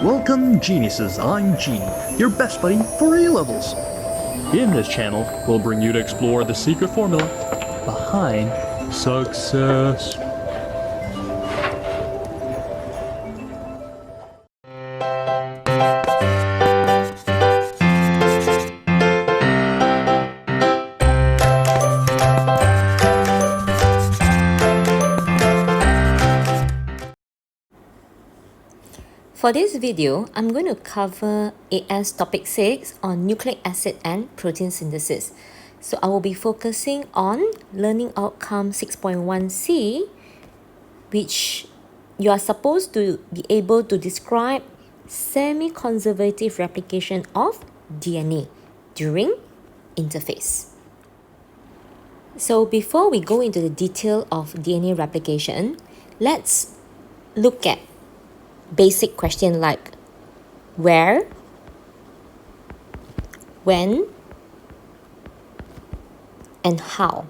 Welcome geniuses, I'm Genie, your best buddy for A-levels. In this channel, we'll bring you to explore the secret formula behind success. For this video, I'm going to cover AS Topic 6 on nucleic acid and protein synthesis. So I will be focusing on Learning Outcome 6.1c, which you are supposed to be able to describe semi-conservative replication of DNA during interphase. So before we go into the detail of DNA replication, let's look at basic question like where, when, and how.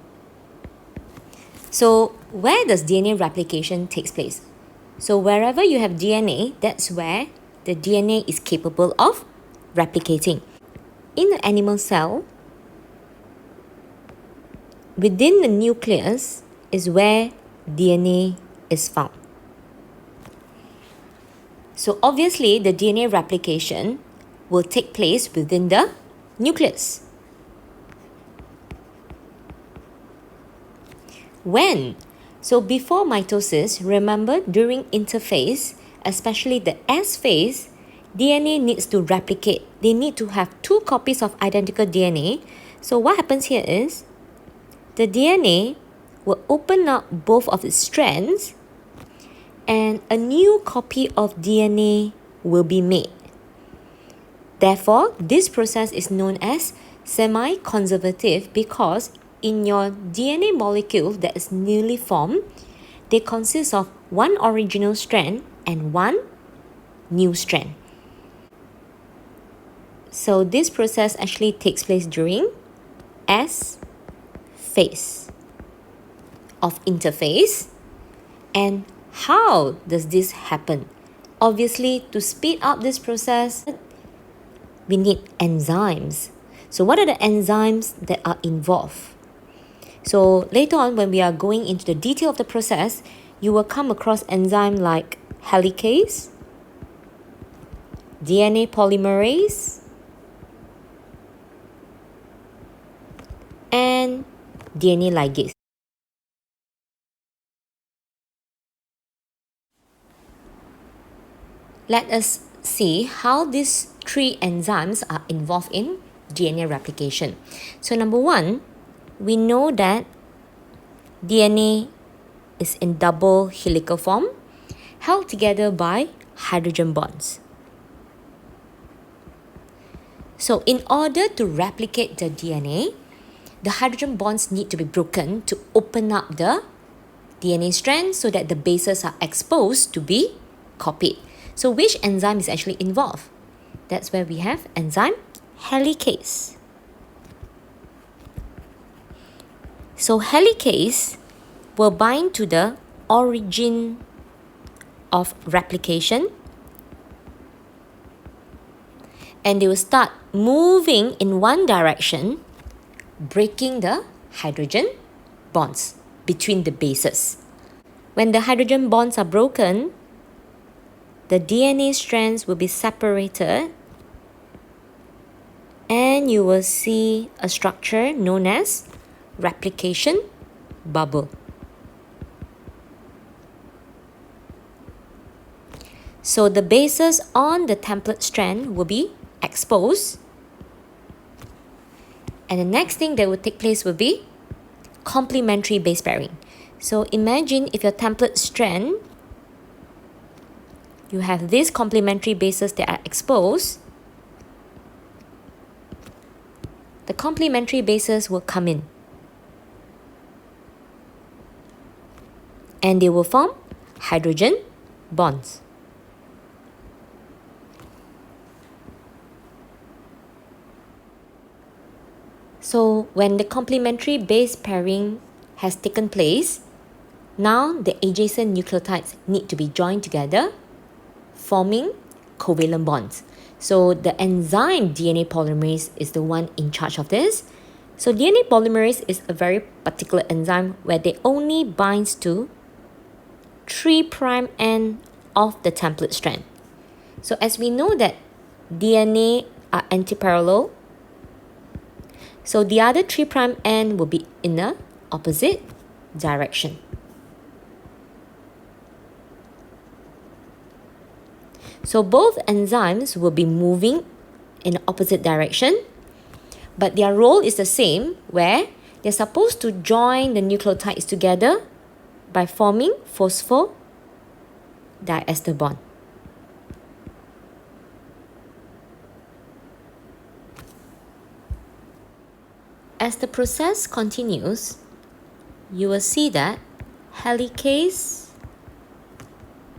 So where does DNA replication takes place? So wherever you have DNA, that's where the DNA is capable of replicating. In the animal cell, within the nucleus is where DNA is found. So obviously, the DNA replication will take place within the nucleus. When? So before mitosis, remember during interphase, especially the S phase, DNA needs to replicate. They need to have 2 copies of identical DNA. So what happens here is, the DNA will open up both of its strands and a new copy of DNA will be made. Therefore, this process is known as semi-conservative because in your DNA molecule that is newly formed, they consist of 1 original strand and 1 new strand. So this process actually takes place during S phase of interphase. And how does this happen? Obviously, to speed up this process, we need enzymes. So what are the enzymes that are involved? So later on, when we are going into the detail of the process, you will come across enzymes like helicase, DNA polymerase, and DNA ligase. Let us see how these 3 enzymes are involved in DNA replication. So number 1, we know that DNA is in double helical form, held together by hydrogen bonds. So in order to replicate the DNA, the hydrogen bonds need to be broken to open up the DNA strands so that the bases are exposed to be copied. So which enzyme is actually involved? That's where we have enzyme helicase. So helicase will bind to the origin of replication and they will start moving in one direction, breaking the hydrogen bonds between the bases. When the hydrogen bonds are broken, the DNA strands will be separated and you will see a structure known as replication bubble. So the bases on the template strand will be exposed, and the next thing that will take place will be complementary base pairing. So imagine if your template strand, you have these complementary bases that are exposed. The complementary bases will come in and they will form hydrogen bonds. So when the complementary base pairing has taken place, now the adjacent nucleotides need to be joined together, forming covalent bonds. So the enzyme DNA polymerase is the one in charge of this. So DNA polymerase is a very particular enzyme where they only binds to 3' end of the template strand. So as we know that DNA are antiparallel, so the other 3' end will be in the opposite direction. So both enzymes will be moving in the opposite direction, but their role is the same, where they're supposed to join the nucleotides together by forming phosphodiester bond. As the process continues, you will see that helicase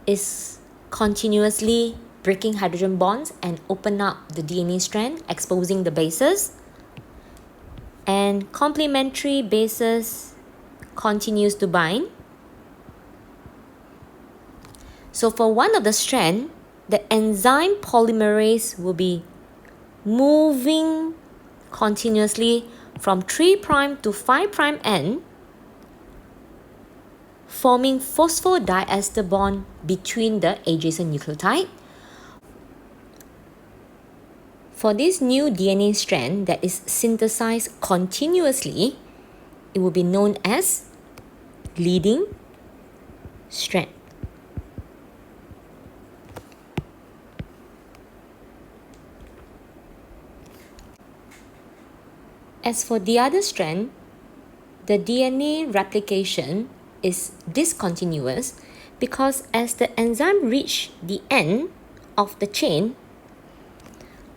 is continuously breaking hydrogen bonds and open up the DNA strand, exposing the bases. And complementary bases continues to bind. So for one of the strand, the enzyme polymerase will be moving continuously from 3' to 5' end, forming phosphodiester bond between the adjacent nucleotide. For this new DNA strand that is synthesized continuously, it will be known as leading strand. As for the other strand, the DNA replication is discontinuous because as the enzyme reach the end of the chain,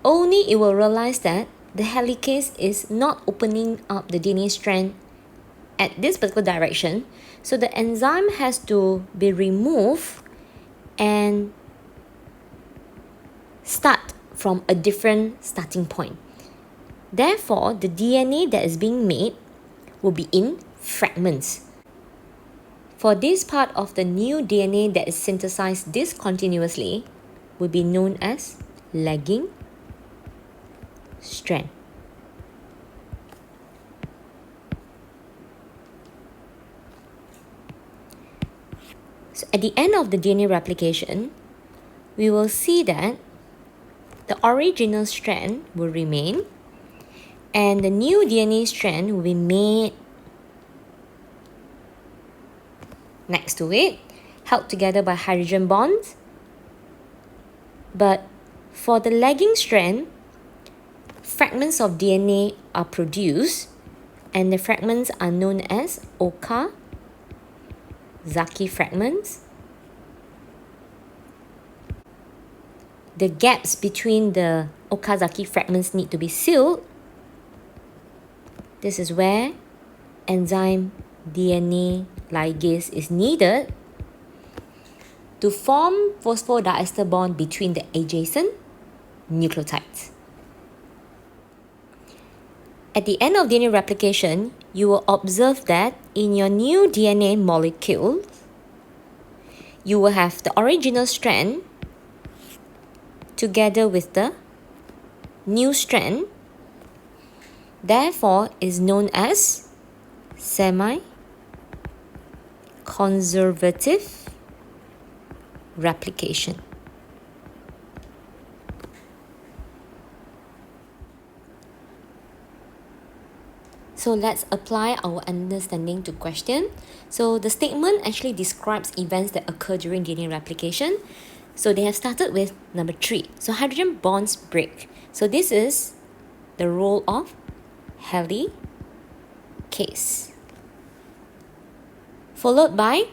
only it will realize that the helicase is not opening up the DNA strand at this particular direction. So the enzyme has to be removed and start from a different starting point. Therefore, the DNA that is being made will be in fragments. For this part of the new DNA that is synthesized discontinuously will be known as lagging strand. So at the end of the DNA replication, we will see that the original strand will remain and the new DNA strand will be made next to it, held together by hydrogen bonds. But for the lagging strand, fragments of DNA are produced and the fragments are known as Okazaki fragments. The gaps between the Okazaki fragments need to be sealed. This is where enzyme DNA ligase is needed to form phosphodiester bond between the adjacent nucleotides. At the end of DNA replication, you will observe that in your new DNA molecule, you will have the original strand together with the new strand. Therefore, is known as semi-conservative replication. So let's apply our understanding to question. So the statement actually describes events that occur during DNA replication. So they have started with number 3. So hydrogen bonds break. So this is the role of helicase. Followed by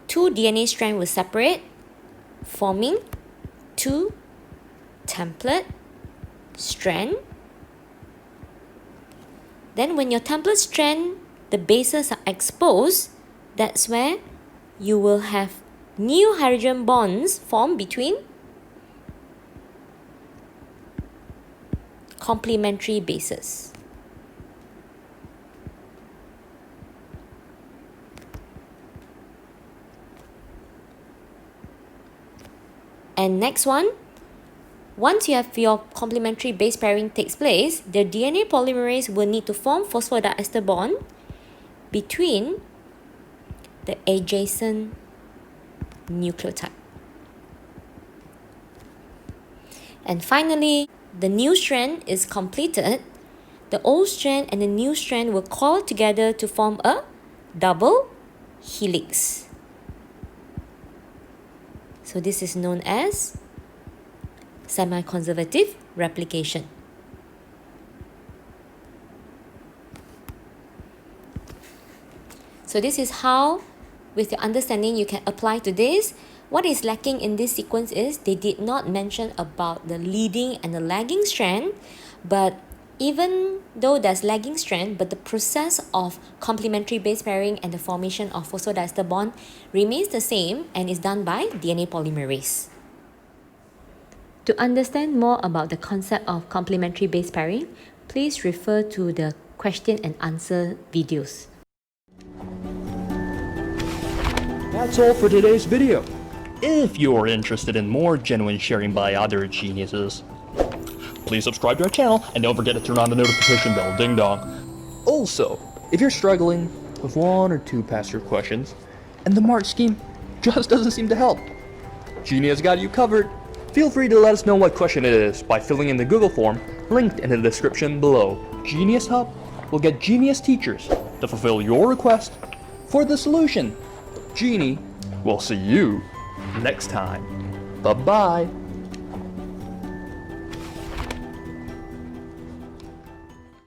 2 DNA strands will separate, forming 2 template strand. Then when your template strand, the bases are exposed, that's where you will have new hydrogen bonds formed between complementary bases. And next one, once you have your complementary base pairing takes place, the DNA polymerase will need to form phosphodiester bond between the adjacent nucleotide. And finally, the new strand is completed. The old strand and the new strand will coil together to form a double helix. So this is known as semi-conservative replication. So this is how, with your understanding, you can apply to this. What is lacking in this sequence is they did not mention about the leading and the lagging strand, but even though there's lagging strand, but the process of complementary base pairing and the formation of phosphodiester bond remains the same and is done by DNA polymerase. To understand more about the concept of complementary base pairing, please refer to the question and answer videos. That's all for today's video. If you're interested in more genuine sharing by other geniuses, please subscribe to our channel and don't forget to turn on the notification bell, ding dong. Also, if you're struggling with one or two past year questions and the mark scheme just doesn't seem to help, Genie has got you covered. Feel free to let us know what question it is by filling in the Google form linked in the description below. GenieUs Hub will get genius teachers to fulfill your request for the solution. Genie will see you next time. Bye-bye.